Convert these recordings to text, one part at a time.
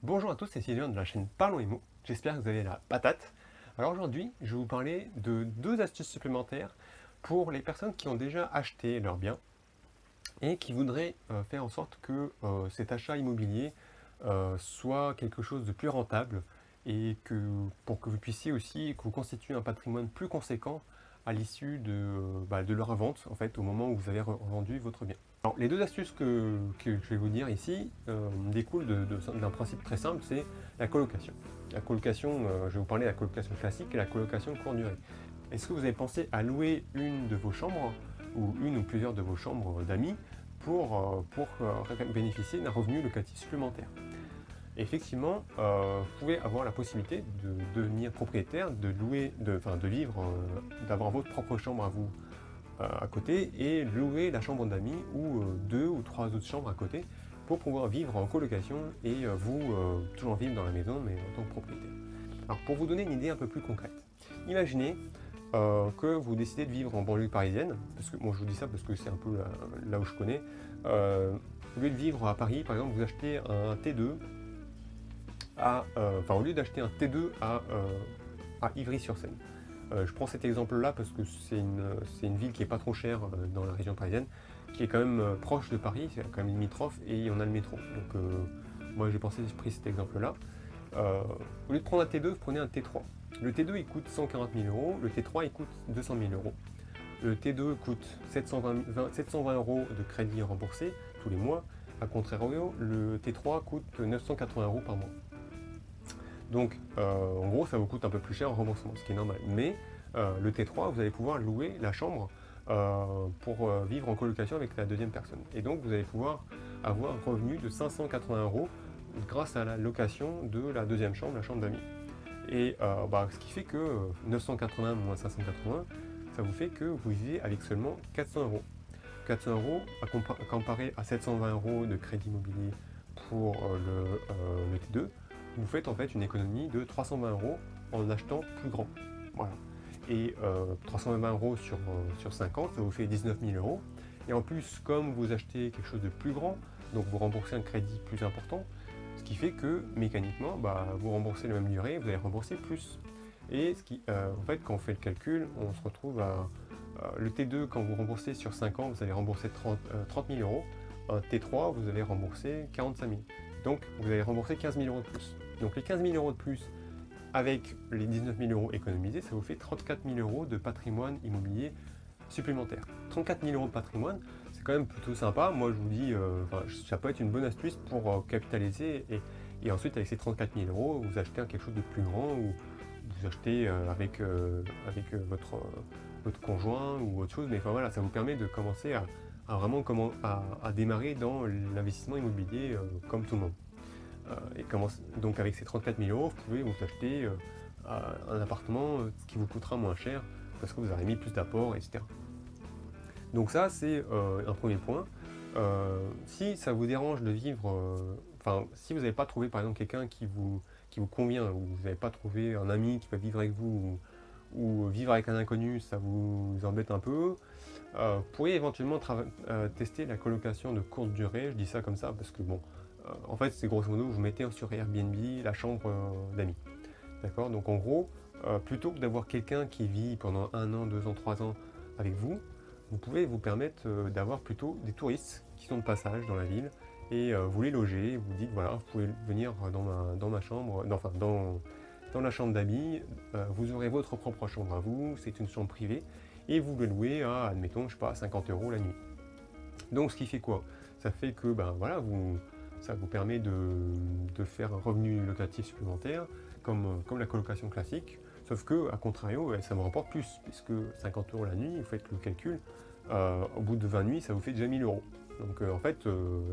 Bonjour à tous, c'est Sylvain de la chaîne Parlons Immo. J'espère que vous avez la patate. Alors aujourd'hui, je vais vous parler de deux astuces supplémentaires pour les personnes qui ont déjà acheté leur bien et qui voudraient faire en sorte que cet achat immobilier soit quelque chose de plus rentable et pour que vous puissiez aussi que vous constituez un patrimoine plus conséquent à l'issue de leur vente, en fait, au moment où vous avez revendu votre bien. Alors, les deux astuces que je vais vous dire ici découlent d'un principe très simple, c'est la colocation. La colocation, je vais vous parler de la colocation classique et la colocation courte durée. Est-ce que vous avez pensé à louer une de vos chambres ou une ou plusieurs de vos chambres d'amis pour bénéficier d'un revenu locatif supplémentaire? Effectivement, vous pouvez avoir la possibilité de devenir propriétaire, de louer, de vivre, d'avoir votre propre chambre à vous à côté et louer la chambre d'amis ou deux ou trois autres chambres à côté pour pouvoir vivre en colocation et vous toujours vivre dans la maison mais en tant que propriétaire. Alors pour vous donner une idée un peu plus concrète, imaginez que vous décidez de vivre en banlieue parisienne, parce que moi je vous dis ça parce que c'est un peu là où je connais. Au lieu de vivre à Paris, par exemple, vous achetez un T2 au lieu d'acheter un T2 à Ivry-sur-Seine. Je prends cet exemple-là parce que c'est une ville qui est pas trop chère dans la région parisienne, qui est quand même proche de Paris, c'est quand même limitrophe, et on a le métro. Donc moi j'ai pris cet exemple-là. Au lieu de prendre un T2, vous prenez un T3. Le T2 il coûte 140 000 euros, le T3 il coûte 200 000 euros. Le T2 coûte 720 euros de crédit remboursé tous les mois. A contrario, le T3 coûte 980 euros par mois. Donc, en gros, ça vous coûte un peu plus cher en remboursement, ce qui est normal. Mais le T3, vous allez pouvoir louer la chambre pour vivre en colocation avec la deuxième personne. Et donc, vous allez pouvoir avoir un revenu de 580 euros grâce à la location de la deuxième chambre, la chambre d'amis. Et ce qui fait que 980 moins 580, ça vous fait que vous vivez avec seulement 400 euros. 400 euros comparé à 720 euros de crédit immobilier pour le T2, vous faites en fait une économie de 320 euros en achetant plus grand. Voilà. Et 320 euros sur 5 ans, ça vous fait 19 000 euros. Et en plus, comme vous achetez quelque chose de plus grand, donc vous remboursez un crédit plus important, ce qui fait que mécaniquement, vous remboursez la même durée, vous allez rembourser plus. Et en fait, quand on fait le calcul, on se retrouve à le T2, quand vous remboursez sur 5 ans, vous allez rembourser 30 000 euros. Un T3, vous allez rembourser 45 000. Donc, vous allez rembourser 15 000 euros de plus. Donc, les 15 000 euros de plus avec les 19 000 euros économisés, ça vous fait 34 000 euros de patrimoine immobilier supplémentaire. 34 000 euros de patrimoine, c'est quand même plutôt sympa. Moi, je vous dis, ça peut être une bonne astuce pour capitaliser et ensuite, avec ces 34 000 euros, vous achetez quelque chose de plus grand ou vous achetez avec votre conjoint ou autre chose. Mais enfin voilà, ça vous permet de commencer vraiment à démarrer dans l'investissement immobilier comme tout le monde. Donc avec ces 34 000 euros, vous pouvez vous acheter un appartement qui vous coûtera moins cher parce que vous aurez mis plus d'apports, etc. Donc ça, c'est un premier point. Si ça vous dérange de vivre, si vous n'avez pas trouvé par exemple quelqu'un qui vous convient, ou vous n'avez pas trouvé un ami qui va vivre avec vous, ou vivre avec un inconnu, ça vous embête un peu, vous pourriez éventuellement tester la colocation de courte durée. Je dis ça comme ça parce que bon, en fait, c'est grosso modo, vous mettez sur Airbnb la chambre d'amis. D'accord? Donc en gros, plutôt que d'avoir quelqu'un qui vit pendant 1 an, 2 ans, 3 ans avec vous, vous pouvez vous permettre d'avoir plutôt des touristes qui sont de passage dans la ville et vous les logez, vous dites voilà, vous pouvez venir dans ma chambre, dans la chambre d'amis, vous aurez votre propre chambre à vous, c'est une chambre privée, et vous le louez à, admettons, je sais pas, 50 euros la nuit. Donc ce qui fait quoi? Ça fait que ça vous permet de faire un revenu locatif supplémentaire, comme la colocation classique, sauf que, à contrario, ça vous rapporte plus, puisque 50 euros la nuit, vous faites le calcul, au bout de 20 nuits, ça vous fait déjà 1000 euros. Donc en fait,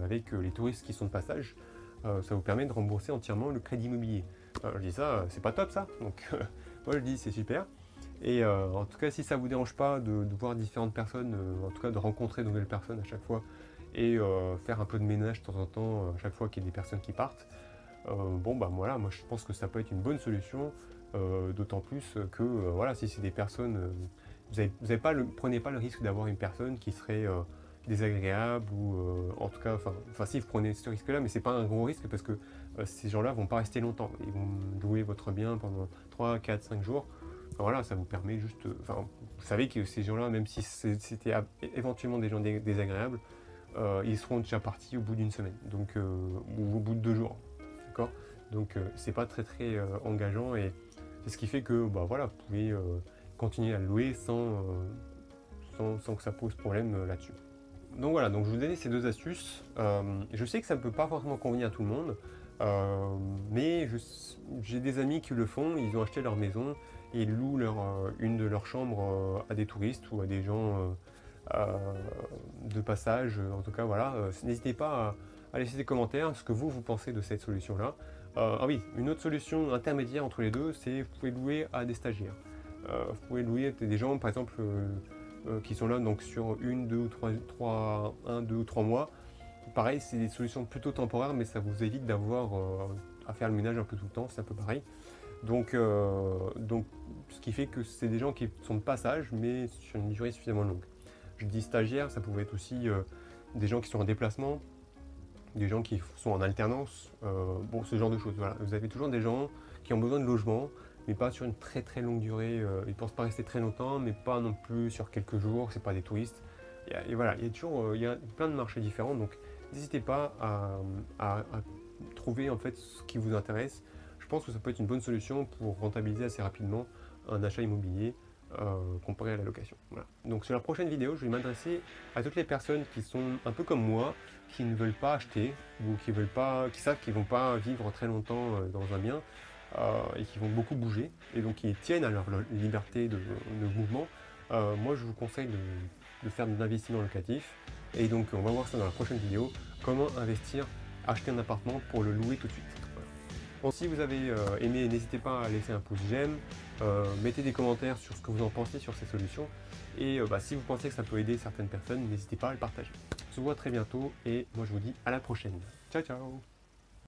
avec les touristes qui sont de passage, ça vous permet de rembourser entièrement le crédit immobilier. Je dis ça, c'est pas top ça, donc moi je dis c'est super. Et en tout cas, si ça vous dérange pas de voir différentes personnes, en tout cas de rencontrer de nouvelles personnes à chaque fois, et faire un peu de ménage de temps en temps à chaque fois qu'il y a des personnes qui partent, voilà, moi je pense que ça peut être une bonne solution, d'autant plus que voilà, si c'est des personnes, prenez pas le risque d'avoir une personne qui serait désagréable ou en tout cas, si vous prenez ce risque-là, mais c'est pas un gros risque parce que ces gens-là vont pas rester longtemps. Ils vont louer votre bien pendant 3, 4, 5 jours. Voilà, ça vous permet juste... Enfin, vous savez que ces gens-là, même si c'était éventuellement des gens désagréables, ils seront déjà partis au bout d'une semaine, donc, ou au bout de 2 jours. D'accord. Donc c'est pas très engageant, et c'est ce qui fait que voilà, vous pouvez continuer à le louer sans que ça pose problème là-dessus. Donc voilà, donc je vous ai donné ces 2 astuces. Je sais que ça ne peut pas forcément convenir à tout le monde, mais j'ai des amis qui le font. Ils ont acheté leur maison et ils louent une de leurs chambres à des touristes ou à des gens de passage. En tout cas, voilà, n'hésitez pas à laisser des commentaires ce que vous pensez de cette solution-là. Ah oui, une autre solution intermédiaire entre les deux, c'est vous pouvez louer à des stagiaires. Vous pouvez louer des gens, par exemple, qui sont là donc sur 1, 2 ou 3 mois. Pareil, c'est des solutions plutôt temporaires, mais ça vous évite d'avoir à faire le ménage un peu tout le temps, c'est un peu pareil. Donc ce qui fait que c'est des gens qui sont de passage, mais sur une durée suffisamment longue. Je dis stagiaire, ça pouvait être aussi des gens qui sont en déplacement, des gens qui sont en alternance, bon, ce genre de choses. Voilà. Vous avez toujours des gens qui ont besoin de logement, mais pas sur une très longue durée. Ils ne pensent pas rester très longtemps, mais pas non plus sur quelques jours, c'est pas des touristes. Et voilà, il y a toujours il y a plein de marchés différents, donc n'hésitez pas à trouver en fait ce qui vous intéresse. Je pense que ça peut être une bonne solution pour rentabiliser assez rapidement un achat immobilier comparé à la location. Voilà. Donc sur la prochaine vidéo, je vais m'adresser à toutes les personnes qui sont un peu comme moi, qui ne veulent pas acheter ou qui savent qu'ils ne vont pas vivre très longtemps dans un bien et qui vont beaucoup bouger et donc qui tiennent à leur liberté de mouvement. Moi, je vous conseille de faire de l'investissement locatif, et donc on va voir ça dans la prochaine vidéo, comment investir, acheter un appartement pour le louer tout de suite. Voilà. Bon, si vous avez aimé, n'hésitez pas à laisser un pouce j'aime, mettez des commentaires sur ce que vous en pensez sur ces solutions, et si vous pensez que ça peut aider certaines personnes, n'hésitez pas à le partager. On se voit très bientôt, et moi je vous dis à la prochaine. Ciao ciao.